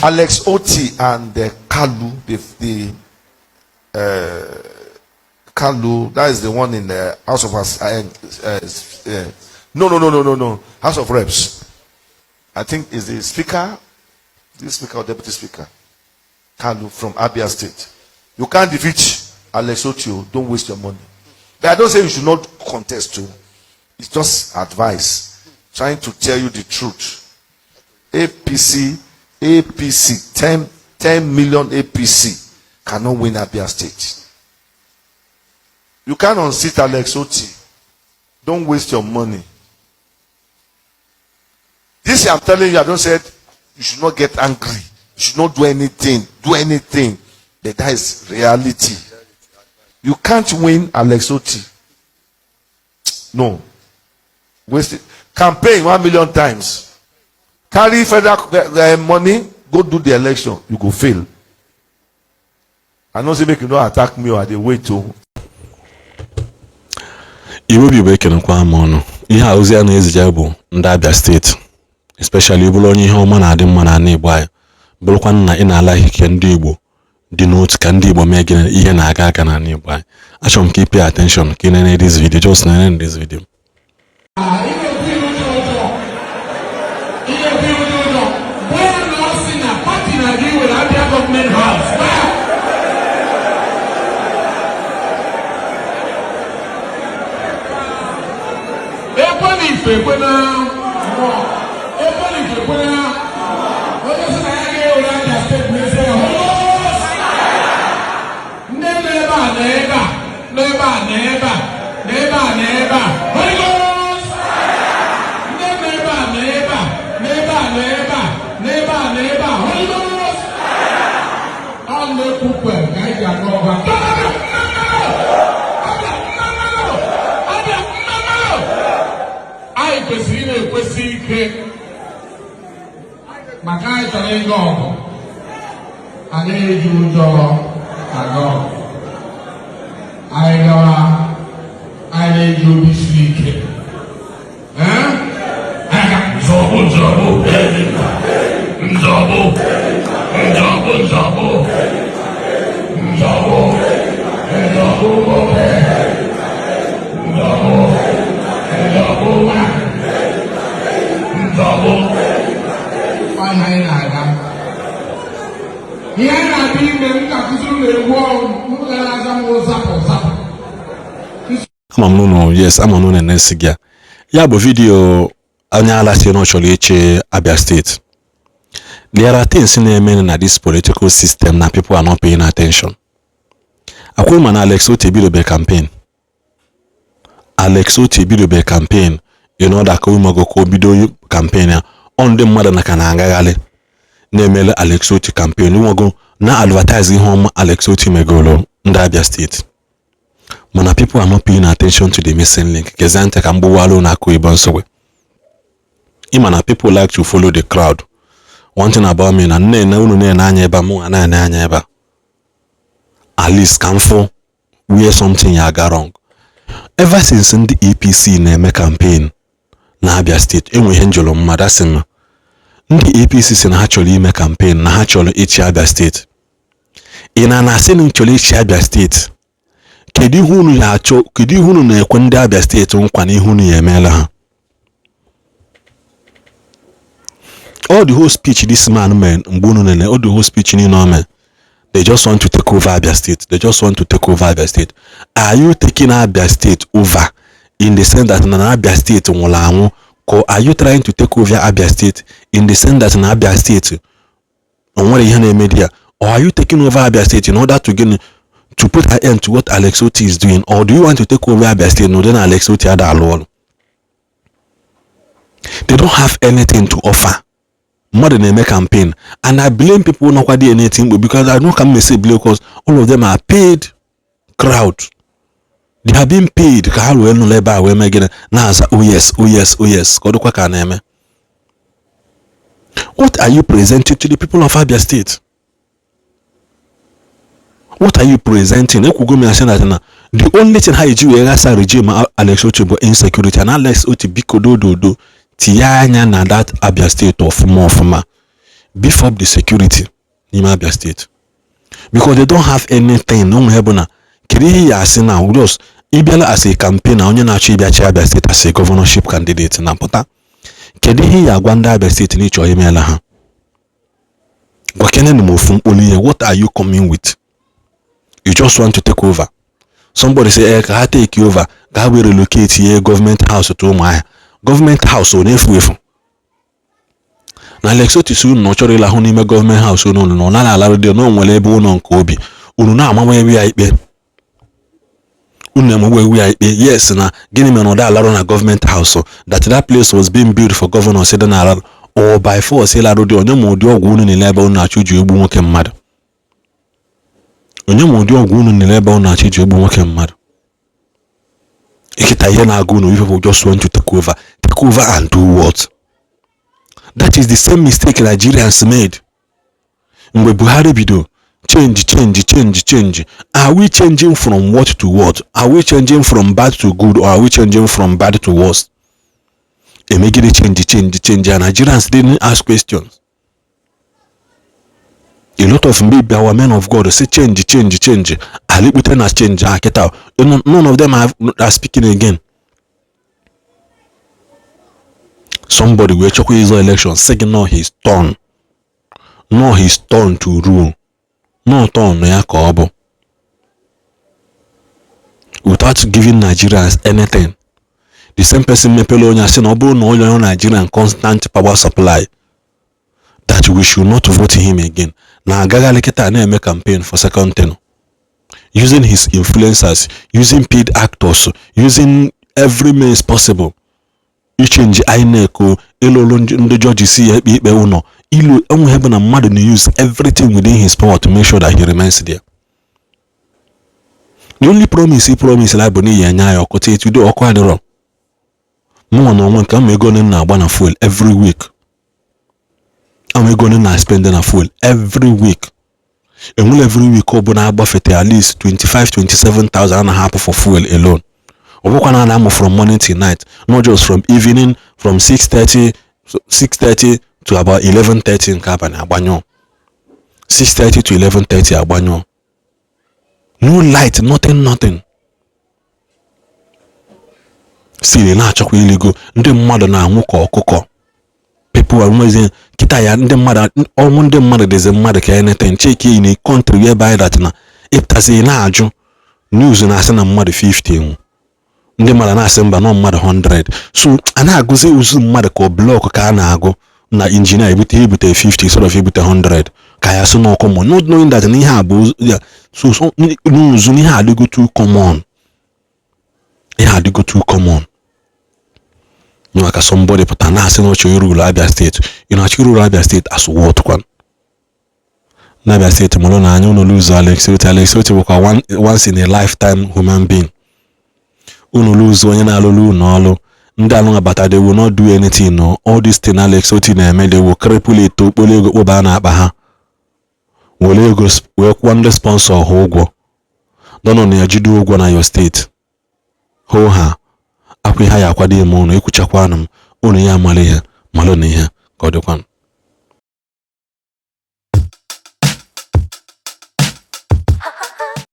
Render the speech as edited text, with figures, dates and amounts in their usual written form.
Alex Otti and Kalu, Kalu, that is the one in the House of no, House of Reps. I think is the speaker, or deputy speaker, Kalu from Abia State. You can't defeat Alex Otti. Don't waste your money. But I don't say you should not contest too. It's just advice, trying to tell you the truth. APC, 10 million APC cannot win Abia State. You can't unseat Alex Otti. Don't waste your money. This I'm telling you, I don't say you should not get angry. You should not do anything. But that is reality. You can't win Alex Otti. No. Waste it. Campaign 1 million times. Carry federal money, go do the election. You go fail. I know say make you not attack me or they wait to. Igbo be breaking kwa mono. Ihe ozi a na-ezija bụ ndị Abia State, especially bụrụ onye ihe ọma na adị mma na ana Igbo anyị. Bụrụkwa na ị na-ala ikike ndị Igbo dị n'otu ka ndị Igbo mee gịnị ihe na-aga aga na ana Igbo anyị. Achọrọ m ka pay attention ka ị na-ene this video, just na-ene this video. Makai Talengo, Orji Uzor Kalu, Yes, I'm on the next year. Yeah, but video anya last no chole eche Abia State. There are things in this political system that people are not paying attention. Akwai mana Alex Otti bido campaign. Alex Otti bido campaign. You know that we mago ko bido campaign on the mother na kana ngagale. Na-emele Alex Otti campaign. We mago na advertising home Alex Otti megolo nda Abia State. Mana people are not paying attention to the missing link. Gezante kambu walo na kuiba nsowe. Imana people like to follow the crowd. One thing about me na anya eba mu anya eba. At least kamfo where something ya ga wrong. Ever since the APC na-eme campaign na Abia State, enwe njolo mmada sima. Ndị APC si na ha chọrọ ime campaign na ha chọrọ ichi Abia State. Ina na asị na chọrọ ichi Abia State. Kedu ihe unu na-ekwe ndị Abia State nkwa na ihe unu ya emela ha? All the whole speech this man all the whole speech in man, they just want to take over Abia State. They just want to take over Abia State. Are you taking Abia State over in the sense that na Abia State nwụrụ, or are you trying to take over Abia State in the sense that na Abia State onwere ihe na-eme dia? Or are you taking over Abia State in order to put an end to what Alex Otti is doing? Or do you want to take over Abia State? No, then Alex Otti had alone. They don't have anything to offer more than a campaign. And I blame people not quite doing anything, because I don't come and say blame, because all of them are paid crowd. They have been paid. Oh yes. What are you presenting to the people of Abia State? What are you presenting? The only thing how you regime Alex Otti insecurity, and Alex Otti biko do tianya na that Abia State of more. beef up the security in Abia State, because they don't have anything. No hebona kiri ya asi now just ibiala as a campaigner onye na-achọ ịbịachi Abia State as a governorship candidate na pụta kedu ihe ya agwa ndị Abia State n'ịchọ imeela ha gwakene na ofu mkpolu ihe. What are you coming with? You just want to take over. Somebody say ka ha take over, ka we relocate here government house to Umuahia. Government house o na-efu efu na Alex Otti su no chọrọ ịlahụ n'ime government house unu no na ala radio no nwere ebe ụlọ nke obi unu na-amawa ebe ya ikpe unu amawa ebe ya ikpe. Yes na gịnị mere na ala na government house that place was being built for governor said na ala or by force ịla radio onye ma ụdị ọgwụ unu niile ebe unu na-achụ ji egbu nwoke mmadụ. Onye ma ụdị ọgwụ unu niile ebe unu na-achụ ji egbu nwoke mmadụ. Ikita ihe na-agụ unu, people just want to take over and do what? That is the same mistake Nigerians made. Mgbe Buhari bido change. Are we changing from what to what? Are we changing from bad to good, or are we changing from bad to worse? Emegide change, and Nigerians didn't ask questions. A lot of maybe our men of God say change. Aliputen has changed. None of them are speaking again. Somebody will check his election saying no, his turn to rule, no turn ya kobo, without giving Nigerians anything. The same person Mepelonia said no Nigerian constant power supply, that we should not vote him again. Now Gaga Leketa na campaign for second term, using his influencers, using paid actors, using every means possible. Change INECO, Elo the judges see ikpe uno. Ilu heaven and mother to use everything within his power to make sure that he remains there. The only promise he promised like Boni Yanya or Kote to do or quite wrong. No one can make going na one fuel every week. And we're going to spending a fuel every week. And will every week Obona buffet at least 27,000 and a half for fuel alone. From morning till night, not just from evening, from 6:30 to about 11:30 in Kabana Abanyo. 6:30 to 11:30 Abanyo. No light, nothing. See, na chokwe iligo. Ndị mmadụ na anwụkọ ọkụkọ. People are amazing. Kita ya ndị mmadụ dezi mmadụ ka anything. Check in a country whereby that na iptasi na ajụ news na asị na mmadụ 50. Ndị mmadụ na-asị mba na mmadụ 100. So a na-agụzi uzu mmadụ ka blọk ka a na-agụ na injinia ebute 50 sort of ebute 100 ka ya so no common, not knowing that ihe a bụ so uzu ihe adịgo too common. Ihe adịgo too common. You know, like somebody pụta na-asị na ọchọ rule Abia State. You know, achọ rule Abia State as what kwan. Na Abia State mụrụ na anya unu lose Alex Otti bụkwa once in a lifetime human being. Unu lose onye na-alụlụ n'ọlụ ndị alụ abata, they will not do anything. No, all this thing Alex Otti na-eme, they will cripple it to kpole ego kpọba na-akpa ha were ego wee kwụọ ndị sponsor ha ụgwọ dọnọ na ya jide ụgwọ na your state hụ ha akwa ha ya akwado ime unu ekwuchakwa m unu ya amala ihe malụ na ihe ka ọ dịkwa.